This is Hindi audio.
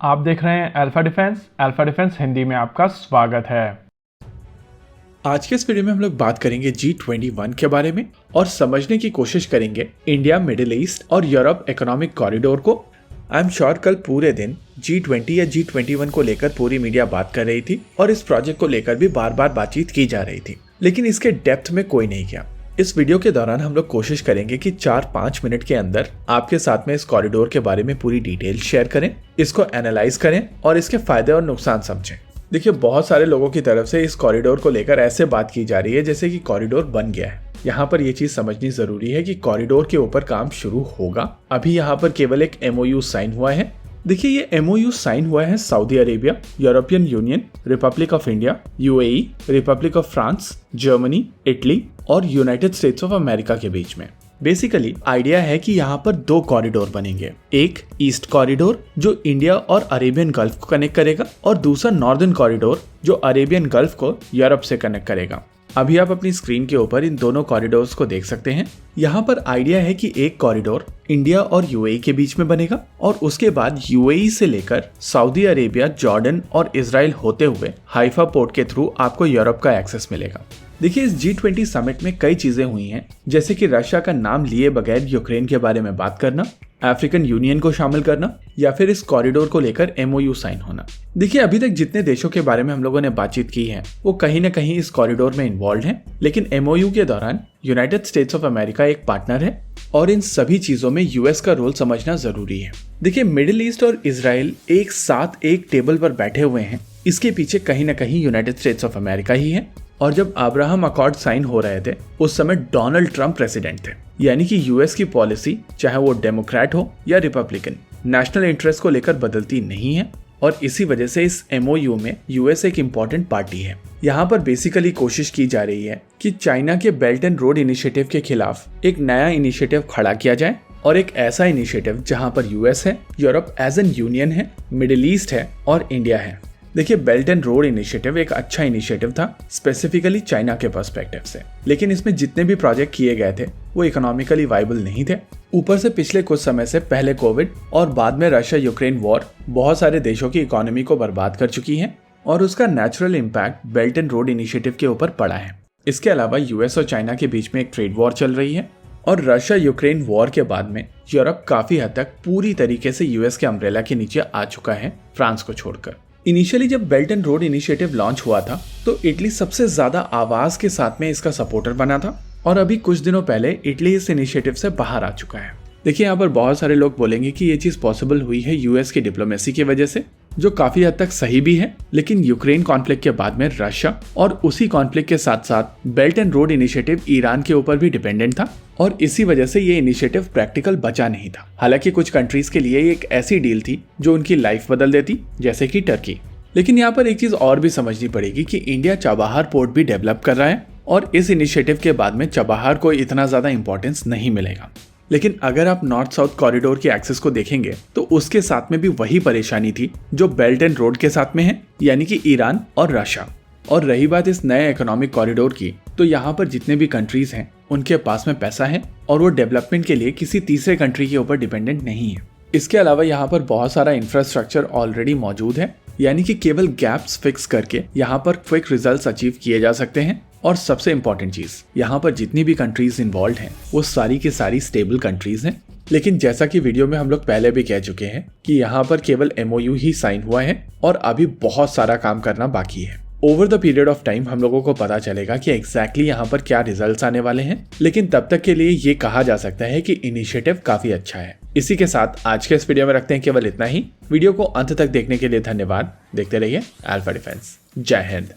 आप देख रहे हैं अल्फा डिफेंस हिंदी में आपका स्वागत है। आज के इस वीडियो में हम लोग बात करेंगे G21 के बारे में और समझने की कोशिश करेंगे इंडिया, मिडिल ईस्ट और यूरोप इकोनॉमिक कॉरिडोर को। आई एम श्योर कल पूरे दिन G20 या G21 को लेकर पूरी मीडिया बात कर रही थी और इस प्रोजेक्ट को लेकर भी बार बार बातचीत की जा रही थी, लेकिन इसके डेप्थ में कोई नहीं गया। इस वीडियो के दौरान हम लोग कोशिश करेंगे कि 4-5 मिनट के अंदर आपके साथ में इस कॉरिडोर के बारे में पूरी डिटेल शेयर करें, इसको एनालाइज करें और इसके फायदे और नुकसान समझें। देखिए, बहुत सारे लोगों की तरफ से इस कॉरिडोर को लेकर ऐसे बात की जा रही है जैसे कि कॉरिडोर बन गया है। यहाँ पर ये चीज समझनी जरूरी है कि कॉरिडोर के ऊपर काम शुरू होगा। अभी यहाँ पर केवल एक MOU साइन हुआ है। देखिए, ये MOU साइन हुआ है Saudi Arabia, European union, Republic of India, UAE, Republic of France, Germany, Italy और यूनाइटेड स्टेट्स ऑफ अमेरिका के बीच में। बेसिकली आइडिया है कि यहाँ पर 2 कॉरिडोर बनेंगे, एक ईस्ट कॉरिडोर जो इंडिया और अरेबियन गल्फ को कनेक्ट करेगा और दूसरा नॉर्दर्न कॉरिडोर जो अरेबियन गल्फ को यूरोप से कनेक्ट करेगा। अभी आप अपनी स्क्रीन के ऊपर इन दोनों कॉरिडोर्स को देख सकते हैं। यहाँ पर आइडिया है कि एक कॉरिडोर इंडिया और UAE के बीच में बनेगा और उसके बाद UAE से लेकर सऊदी अरेबिया, जॉर्डन और इजराइल होते हुए हाइफा पोर्ट के थ्रू आपको यूरोप का एक्सेस मिलेगा। देखिए, इस G20 समिट में कई चीजें हुई हैं, जैसे कि रशिया का नाम लिए बगैर यूक्रेन के बारे में बात करना, अफ्रीकन यूनियन को शामिल करना या फिर इस कॉरिडोर को लेकर MOU साइन होना। देखिए, अभी तक जितने देशों के बारे में हम लोगों ने बातचीत की है वो कहीं ना कहीं इस कॉरिडोर में इन्वॉल्व हैं, लेकिन MOU के दौरान यूनाइटेड स्टेट्स ऑफ अमेरिका एक पार्टनर है और इन सभी चीजों में US का रोल समझना जरूरी है। देखिए, मिडिल ईस्ट और इजराइल एक साथ एक टेबल पर बैठे हुए हैं, इसके पीछे कहीं ना कहीं यूनाइटेड स्टेट्स ऑफ अमेरिका ही है। और जब अब्राहम अकॉर्ड साइन हो रहे थे उस समय डोनाल्ड ट्रंप प्रेसिडेंट थे, यानी कि US की पॉलिसी चाहे वो डेमोक्रेट हो या रिपब्लिकन, नेशनल इंटरेस्ट को लेकर बदलती नहीं है और इसी वजह से इस MOU में US एक इम्पॉर्टेंट पार्टी है। यहाँ पर बेसिकली कोशिश की जा रही है कि चाइना के बेल्ट एंड रोड इनिशिएटिव के खिलाफ एक नया इनिशिएटिव खड़ा किया जाए और एक ऐसा इनिशिएटिव जहाँ पर US है, यूरोप एज एन यूनियन है, मिडिल ईस्ट है और इंडिया है। देखिए, बेल्ट एंड रोड इनिशिएटिव एक अच्छा इनिशिएटिव था स्पेसिफिकली चाइना के पर्सपेक्टिव से, लेकिन इसमें जितने भी प्रोजेक्ट किए गए थे वो इकोनॉमिकली वाइबल नहीं थे। ऊपर से पिछले कुछ समय से पहले कोविड और बाद में रशिया यूक्रेन वॉर बहुत सारे देशों की इकोनॉमी को बर्बाद कर चुकी है और उसका natural impact belt and road initiative के ऊपर पड़ा है। इसके अलावा US और चाइना के बीच में एक ट्रेड वॉर चल रही है और रशिया यूक्रेन वॉर के बाद में यूरोप काफी हद तक पूरी तरीके से US के अम्ब्रेला के नीचे आ चुका है, फ्रांस को छोड़कर। इनिशियली जब belt and road initiative launch हुआ था तो इटली सबसे ज्यादा आवाज के साथ में इसका सपोर्टर बना था और अभी कुछ दिनों पहले इटली इस इनिशिएटिव से बाहर आ चुका है। देखिए, यहाँ पर बहुत सारे लोग बोलेंगे कि ये चीज पॉसिबल हुई है US की डिप्लोमेसी की वजह से, जो काफी हद तक सही भी है, लेकिन यूक्रेन कॉन्फ्लिक्ट के बाद में रशिया और उसी कॉन्फ्लिक्ट के साथ साथ belt and road initiative Iran के ऊपर भी डिपेंडेंट था और इसी वजह से ये इनिशिएटिव प्रैक्टिकल बचा नहीं था। हालांकि कुछ कंट्रीज के लिए एक ऐसी डील थी जो उनकी लाइफ बदल देती, जैसे कि टर्की। लेकिन यहाँ पर एक चीज और भी समझनी पड़ेगी कि इंडिया चाबहार पोर्ट भी डेवलप कर रहा है और इस इनिशिएटिव के बाद में चाबहार को इतना ज्यादा इंपॉर्टेंस नहीं मिलेगा। लेकिन अगर आप नॉर्थ साउथ कॉरिडोर के एक्सेस को देखेंगे तो उसके साथ में भी वही परेशानी थी जो बेल्ट एंड रोड के साथ में है, यानी कि ईरान और रशिया। और रही बात इस नए इकोनॉमिक कॉरिडोर की, तो यहाँ पर जितने भी कंट्रीज हैं उनके पास में पैसा है और वो डेवलपमेंट के लिए किसी तीसरे कंट्री के ऊपर डिपेंडेंट नहीं है। इसके अलावा यहाँ पर बहुत सारा इंफ्रास्ट्रक्चर ऑलरेडी मौजूद है, यानी कि केवल गैप्स फिक्स करके यहाँ पर क्विक रिजल्ट्स अचीव किए जा सकते हैं। और सबसे इम्पोर्टेंट चीज, यहाँ पर जितनी भी कंट्रीज इन्वॉल्व हैं वो सारी की सारी स्टेबल कंट्रीज हैं। लेकिन जैसा कि वीडियो में हम लोग पहले भी कह चुके हैं कि यहाँ पर केवल MOU ही साइन हुआ है और अभी बहुत सारा काम करना बाकी है। Over the period of time हम लोगों को पता चलेगा कि एग्जैक्टली यहाँ पर क्या रिजल्ट्स आने वाले हैं, लेकिन तब तक के लिए ये कहा जा सकता है कि इनिशिएटिव काफी अच्छा है। इसी के साथ आज के इस वीडियो में रखते हैं केवल इतना ही। वीडियो को अंत तक देखने के लिए धन्यवाद। देखते रहिए अल्फा डिफेंस। जय हिंद।